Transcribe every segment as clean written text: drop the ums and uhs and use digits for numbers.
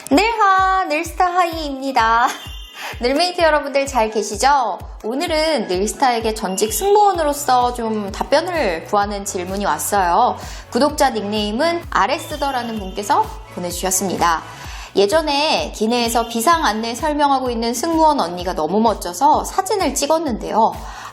늘하 늘스타 하이입니다. 늘메이트 여러분들 잘 계시죠? 오늘은 늘스타에게 전직 승무원으로서 좀 답변을 구하는 질문이 왔어요. 구독자 닉네임은 RS더라는 분께서 보내주셨습니다. 예전에 기내에서 비상 안내 설명하고 있는 승무원 언니가 너무 멋져서 사진을 찍었는데요.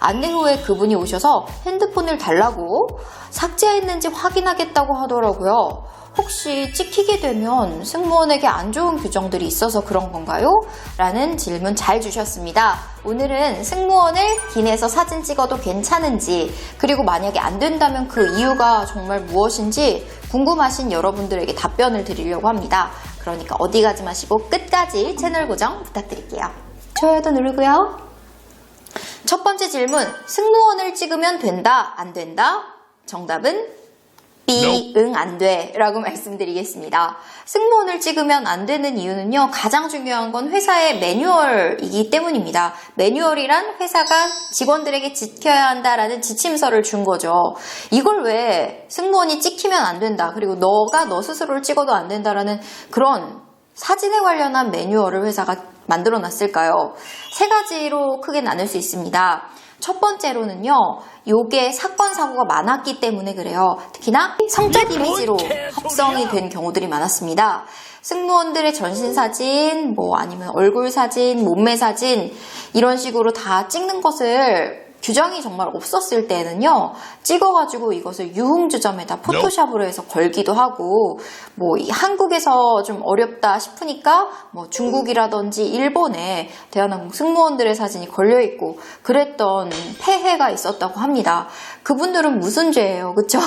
안내 후에 그분이 오셔서 핸드폰을 달라고 삭제했는지 확인하겠다고 하더라고요. 혹시 찍히게 되면 승무원에게 안 좋은 규정들이 있어서 그런 건가요? 라는 질문 잘 주셨습니다. 오늘은 승무원을 기내에서 사진 찍어도 괜찮은지, 그리고 만약에 안 된다면 그 이유가 정말 무엇인지 궁금하신 여러분들에게 답변을 드리려고 합니다. 그러니까 어디 가지 마시고 끝까지 채널 고정 부탁드릴게요. 좋아요도 누르고요. 첫 번째 질문, 승무원을 찍으면 된다, 안 된다? 정답은 B, 응, 안 돼 라고 말씀드리겠습니다. 승무원을 찍으면 안 되는 이유는요, 가장 중요한 건 회사의 매뉴얼이기 때문입니다. 매뉴얼이란 회사가 직원들에게 지켜야 한다라는 지침서를 준 거죠. 이걸 왜 승무원이 찍히면 안 된다, 그리고 너가 너 스스로를 찍어도 안 된다라는 그런 사진에 관련한 매뉴얼을 회사가 만들어 놨을까요? 세 가지로 크게 나눌 수 있습니다. 첫 번째로는요, 요게 사건 사고가 많았기 때문에 그래요. 특히나 성적 이미지로 합성이 된 경우들이 많았습니다. 승무원들의 전신 사진, 아니면 얼굴 사진, 몸매 사진 이런 식으로 다 찍는 것을 규정이 정말 없었을 때는요, 찍어가지고 이것을 유흥주점에다 포토샵으로 해서 걸기도 하고, 한국에서 좀 어렵다 싶으니까 중국이라든지 일본에 대한항공 승무원들의 사진이 걸려있고 그랬던 폐해가 있었다고 합니다. 그분들은 무슨 죄예요, 그쵸?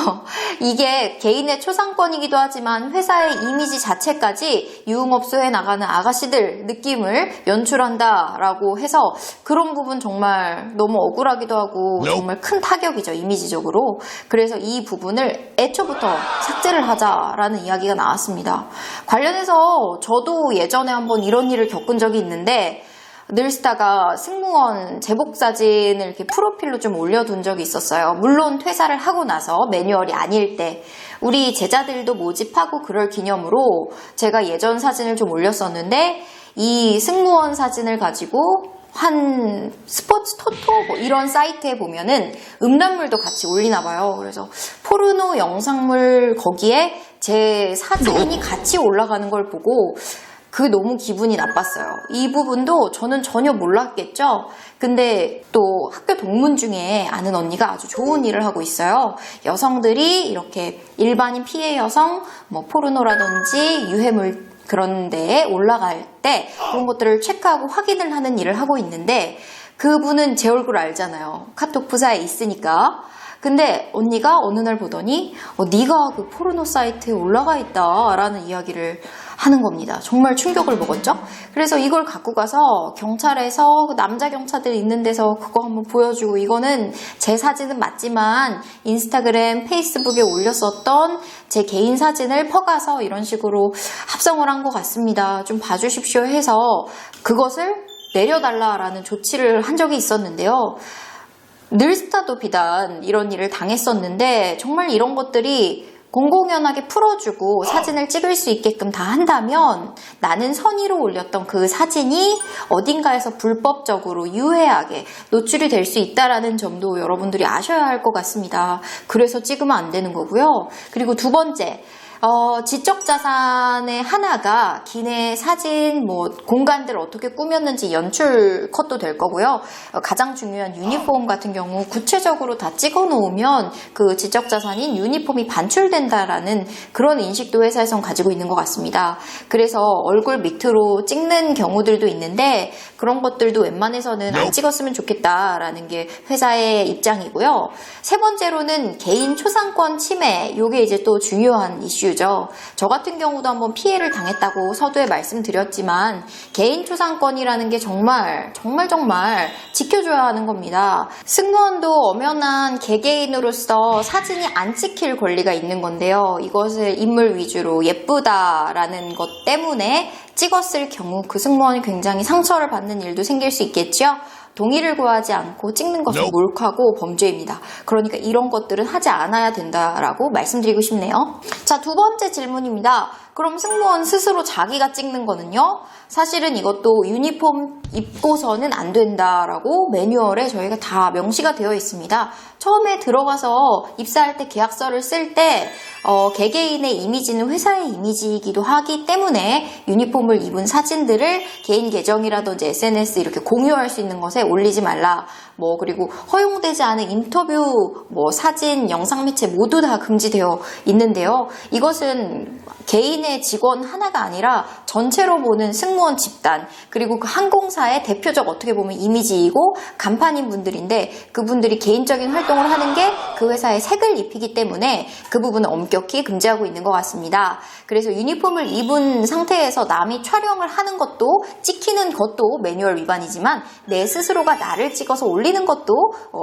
이게 개인의 초상권이기도 하지만 회사의 이미지 자체까지 유흥업소에 나가는 아가씨들 느낌을 연출한다라고 해서 그런 부분 정말 너무 억울하기도 하고 정말 큰 타격이죠, 이미지적으로. 그래서 이 부분을 애초부터 삭제를 하자라는 이야기가 나왔습니다. 관련해서 저도 예전에 한번 이런 일을 겪은 적이 있는데, 늘스타가 승무원 제복 사진을 이렇게 프로필로 좀 올려둔 적이 있었어요. 물론 퇴사를 하고 나서 매뉴얼이 아닐 때 우리 제자들도 모집하고 그럴 기념으로 제가 예전 사진을 좀 올렸었는데, 이 승무원 사진을 가지고 한 스포츠 토토 이런 사이트에 보면은 음란물도 같이 올리나 봐요. 그래서 포르노 영상물 거기에 제 사진이 같이 올라가는 걸 보고 그게 너무 기분이 나빴어요. 이 부분도 저는 전혀 몰랐겠죠. 근데 또 학교 동문 중에 아는 언니가 아주 좋은 일을 하고 있어요. 여성들이 이렇게 일반인 피해 여성, 포르노라든지 유해물 그런 데에 올라갈 때 그런 것들을 체크하고 확인을 하는 일을 하고 있는데, 그분은 제 얼굴 알잖아요. 카톡 부사에 있으니까. 근데 언니가 어느 날 보더니 네가 그 포르노 사이트에 올라가 있다 라는 이야기를 하는 겁니다. 정말 충격을 먹었죠. 그래서 이걸 갖고 가서 경찰에서 남자 경찰들이 있는 데서 그거 한번 보여주고, 이거는 제 사진은 맞지만 인스타그램, 페이스북에 올렸었던 제 개인 사진을 퍼가서 이런 식으로 합성을 한 것 같습니다. 좀 봐주십시오 해서 그것을 내려달라라는 조치를 한 적이 있었는데요. 늘스타도 비단 이런 일을 당했었는데, 정말 이런 것들이 공공연하게 풀어주고 사진을 찍을 수 있게끔 다 한다면 나는 선의로 올렸던 그 사진이 어딘가에서 불법적으로 유해하게 노출이 될 수 있다는 점도 여러분들이 아셔야 할 것 같습니다. 그래서 찍으면 안 되는 거고요. 그리고 두 번째, 지적자산의 하나가 기내 사진, 공간들을 어떻게 꾸몄는지 연출 컷도 될 거고요. 가장 중요한 유니폼 같은 경우 구체적으로 다 찍어 놓으면 그 지적자산인 유니폼이 반출된다라는 그런 인식도 회사에선 가지고 있는 것 같습니다. 그래서 얼굴 밑으로 찍는 경우들도 있는데, 그런 것들도 웬만해서는 안 찍었으면 좋겠다라는 게 회사의 입장이고요. 세 번째로는 개인 초상권 침해, 이게 이제 또 중요한 이슈죠. 저 같은 경우도 한번 피해를 당했다고 서두에 말씀드렸지만, 개인 초상권이라는 게 정말 지켜줘야 하는 겁니다. 승무원도 엄연한 개개인으로서 사진이 안 찍힐 권리가 있는 건데요. 이것을 인물 위주로 예쁘다라는 것 때문에 찍었을 경우 그 승무원이 굉장히 상처를 받는 일도 생길 수 있겠죠. 동의를 구하지 않고 찍는 것은 몰카고 범죄입니다. 그러니까 이런 것들은 하지 않아야 된다라고 말씀드리고 싶네요. 자, 두 번째 질문입니다. 그럼 승무원 스스로 자기가 찍는 거는요? 사실은 이것도 유니폼 입고서는 안 된다라고 매뉴얼에 저희가 다 명시가 되어 있습니다. 처음에 들어가서 입사할 때 계약서를 쓸 때 개개인의 이미지는 회사의 이미지이기도 하기 때문에 유니폼을 입은 사진들을 개인 계정이라든지 SNS 이렇게 공유할 수 있는 것에 올리지 말라. 그리고 허용되지 않은 인터뷰, 사진, 영상 매체 모두 다 금지되어 있는데요. 이것은 개인의 직원 하나가 아니라 전체로 보는 승무원 집단, 그리고 그 항공사의 대표적 어떻게 보면 이미지이고 간판인 분들인데 그분들이 개인적인 활동을 하는 게 그 회사에 색을 입히기 때문에 그 부분은 엄격히 금지하고 있는 것 같습니다. 그래서 유니폼을 입은 상태에서 남이 촬영을 하는 것도 찍히는 것도 매뉴얼 위반이지만 내 스스로가 나를 찍어서 올리는 것도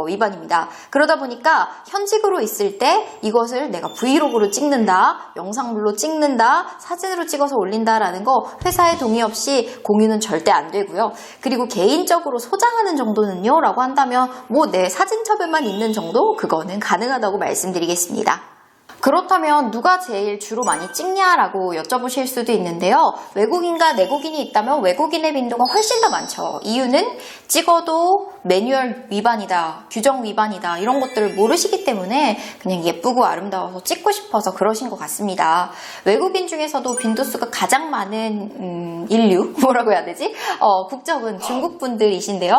위반입니다. 그러다 보니까 현직으로 있을 때 이것을 내가 브이로그로 찍는다, 영상물로 찍는다, 사진으로 찍어서 올린다라는 거 회사의 동의 없이 공유는 절대 안 되고요. 그리고 개인적으로 소장하는 정도는요 라고 한다면 내 사진첩에만 있는 정도 그거는 가능하다고 말씀드리겠습니다. 그렇다면 누가 제일 주로 많이 찍냐라고 여쭤보실 수도 있는데요. 외국인과 내국인이 있다면 외국인의 빈도가 훨씬 더 많죠. 이유는 찍어도 매뉴얼 위반이다, 규정 위반이다 이런 것들을 모르시기 때문에 그냥 예쁘고 아름다워서 찍고 싶어서 그러신 것 같습니다. 외국인 중에서도 빈도수가 가장 많은 인류, 뭐라고 해야 되지? 국적은 중국 분들이신데요.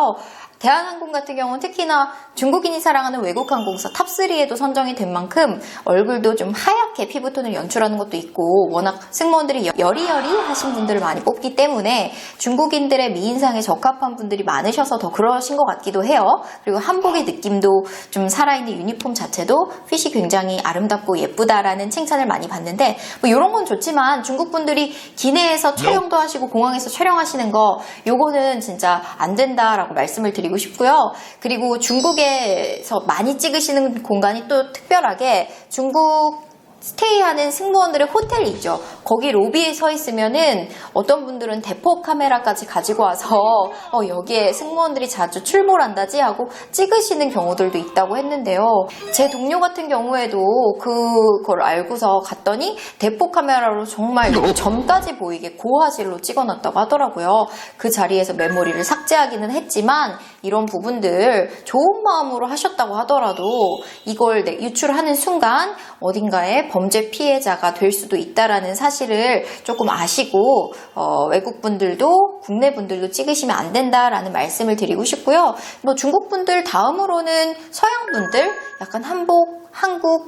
대한항공 같은 경우는 특히나 중국인이 사랑하는 외국 항공사 탑3에도 선정이 된 만큼 얼굴도 좀 하얗게 피부톤을 연출하는 것도 있고 워낙 승무원들이 여리여리하신 분들을 많이 뽑기 때문에 중국인들의 미인상에 적합한 분들이 많으셔서 더 그러신 것 같기도 해요. 그리고 한복의 느낌도 좀 살아있는 유니폼 자체도 핏이 굉장히 아름답고 예쁘다라는 칭찬을 많이 받는데 이런 건 좋지만 중국 분들이 기내에서 촬영도 하시고 공항에서 촬영하시는 거 요거는 진짜 안 된다라고 말씀을 드리고 싶고요. 그리고 중국에서 많이 찍으시는 공간이 또 특별하게 중국 스테이하는 승무원들의 호텔이 있죠. 거기 로비에 서 있으면은 어떤 분들은 대포 카메라까지 가지고 와서 여기에 승무원들이 자주 출몰한다지 하고 찍으시는 경우들도 있다고 했는데요. 제 동료 같은 경우에도 그걸 알고서 갔더니 대포 카메라로 정말 점까지 보이게 고화질로 찍어놨다고 하더라고요. 그 자리에서 메모리를 삭제하기는 했지만 이런 부분들 좋은 마음으로 하셨다고 하더라도 이걸 유출하는 순간 어딘가에 범죄 피해자가 될 수도 있다라는 사실을 조금 아시고 외국 분들도 국내 분들도 찍으시면 안 된다라는 말씀을 드리고 싶고요. 중국 분들 다음으로는 서양 분들 약간 한국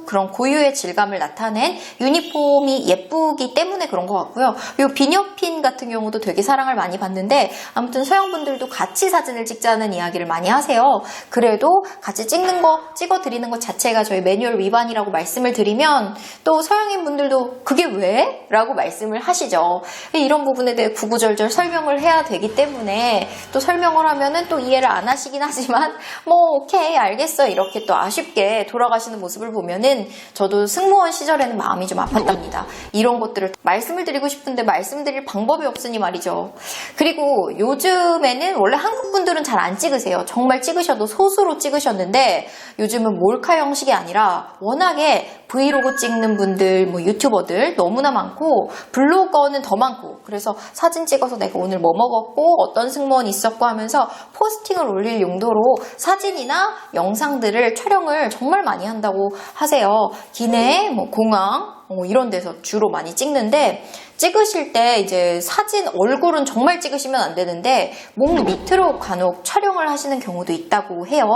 그런 고유의 질감을 나타낸 유니폼이 예쁘기 때문에 그런 것 같고요. 요 비녀핀 같은 경우도 되게 사랑을 많이 받는데 아무튼 서양분들도 같이 사진을 찍자는 이야기를 많이 하세요. 그래도 같이 찍어드리는 것 자체가 저희 매뉴얼 위반이라고 말씀을 드리면 또 서양인 분들도 그게 왜? 라고 말씀을 하시죠. 이런 부분에 대해 구구절절 설명을 해야 되기 때문에 또 설명을 하면은 또 이해를 안 하시긴 하지만 오케이 알겠어 이렇게 또 아쉽게 돌아가시는 모습을 보면은 저도 승무원 시절에는 마음이 좀 아팠답니다. 이런 것들을 말씀을 드리고 싶은데 말씀드릴 방법이 없으니 말이죠. 그리고 요즘에는 원래 한국 분들은 잘 안 찍으세요. 정말 찍으셔도 소수로 찍으셨는데 요즘은 몰카 형식이 아니라 워낙에 브이로그 찍는 분들, 유튜버들 너무나 많고 블로거는 더 많고 그래서 사진 찍어서 내가 오늘 뭐 먹었고 어떤 승무원이 있었고 하면서 포스팅을 올릴 용도로 사진이나 영상들을 촬영을 정말 많이 한다고 하세요. 기내, 공항 이런 데서 주로 많이 찍는데 찍으실 때 이제 사진 얼굴은 정말 찍으시면 안 되는데 목 밑으로 간혹 촬영을 하시는 경우도 있다고 해요.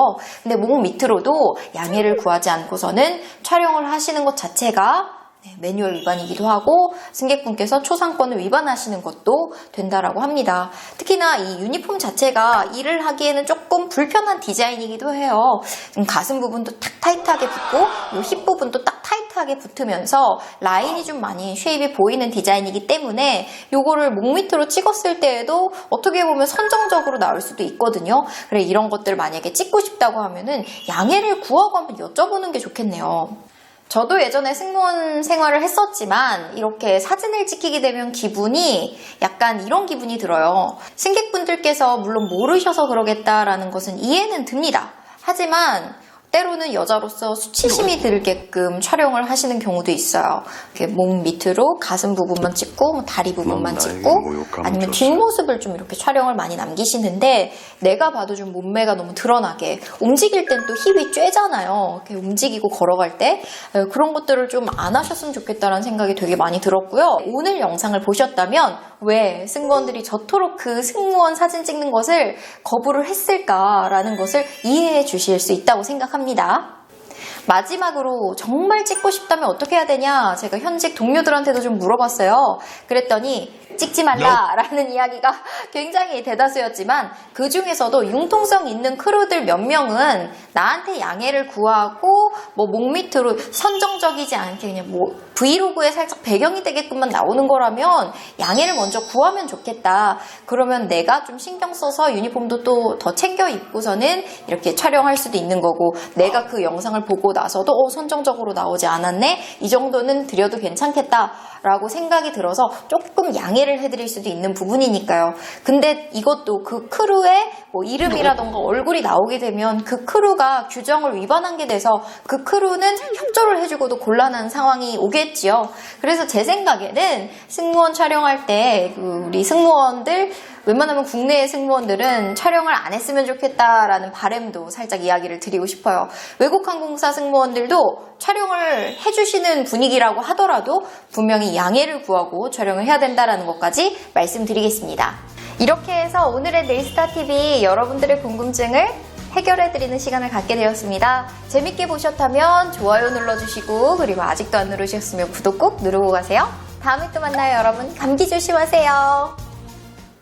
근데 목 밑으로도 양해를 구하지 않고서는 촬영을 하시는 것 자체가 매뉴얼 위반이기도 하고 승객분께서 초상권을 위반하시는 것도 된다라고 합니다. 특히나 이 유니폼 자체가 일을 하기에는 조금 불편한 디자인이기도 해요. 가슴 부분도 탁 타이트하게 붙고 이 힙 부분도 딱 타이트하게 붙으면서 라인이 좀 많이 쉐입이 보이는 디자인이기 때문에 요거를 목 밑으로 찍었을 때에도 어떻게 보면 선정적으로 나올 수도 있거든요. 그래 이런 것들 만약에 찍고 싶다고 하면은 양해를 구하고 한번 여쭤보는 게 좋겠네요. 저도 예전에 승무원 생활을 했었지만 이렇게 사진을 찍히게 되면 기분이 약간 이런 기분이 들어요. 승객분들께서 물론 모르셔서 그러겠다라는 것은 이해는 듭니다. 하지만 때로는 여자로서 수치심이 들게끔 촬영을 하시는 경우도 있어요. 이렇게 몸 밑으로 가슴 부분만 찍고 다리 부분만 찍고 아니면 뒷모습을 좀 이렇게 촬영을 많이 남기시는데 내가 봐도 좀 몸매가 너무 드러나게 움직일 땐 또 힙이 쬐잖아요. 이렇게 움직이고 걸어갈 때 그런 것들을 좀 안 하셨으면 좋겠다라는 생각이 되게 많이 들었고요. 오늘 영상을 보셨다면 왜 승무원들이 저토록 그 승무원 사진 찍는 것을 거부를 했을까라는 것을 이해해 주실 수 있다고 생각합니다. 마지막으로 정말 찍고 싶다면 어떻게 해야 되냐 제가 현직 동료들한테도 좀 물어봤어요. 그랬더니 찍지 말라라는 이야기가 굉장히 대다수였지만 그 중에서도 융통성 있는 크루들 몇 명은 나한테 양해를 구하고 뭐 목 밑으로 선정적이지 않게 그냥 뭐 브이로그에 살짝 배경이 되게끔만 나오는 거라면 양해를 먼저 구하면 좋겠다. 그러면 내가 좀 신경 써서 유니폼도 또 더 챙겨 입고서는 이렇게 촬영할 수도 있는 거고 내가 그 영상을 보고 나서도 선정적으로 나오지 않았네? 이 정도는 드려도 괜찮겠다라고 생각이 들어서 조금 양해를 해드릴 수도 있는 부분이니까요. 근데 이것도 그 크루의 뭐 이름이라던가 얼굴이 나오게 되면 그 크루가 규정을 위반한 게 돼서 그 크루는 협조를 해주고도 곤란한 상황이 오겠지요. 그래서 제 생각에는 승무원 촬영할 때 우리 승무원들 웬만하면 국내의 승무원들은 촬영을 안 했으면 좋겠다라는 바람도 살짝 이야기를 드리고 싶어요. 외국 항공사 승무원들도 촬영을 해주시는 분위기라고 하더라도 분명히 양해를 구하고 촬영을 해야 된다는 것까지 말씀드리겠습니다. 이렇게 해서 오늘의 네일스타TV 여러분들의 궁금증을 해결해드리는 시간을 갖게 되었습니다. 재밌게 보셨다면 좋아요 눌러주시고 그리고 아직도 안 누르셨으면 구독 꼭 누르고 가세요. 다음에 또 만나요 여러분. 감기 조심하세요.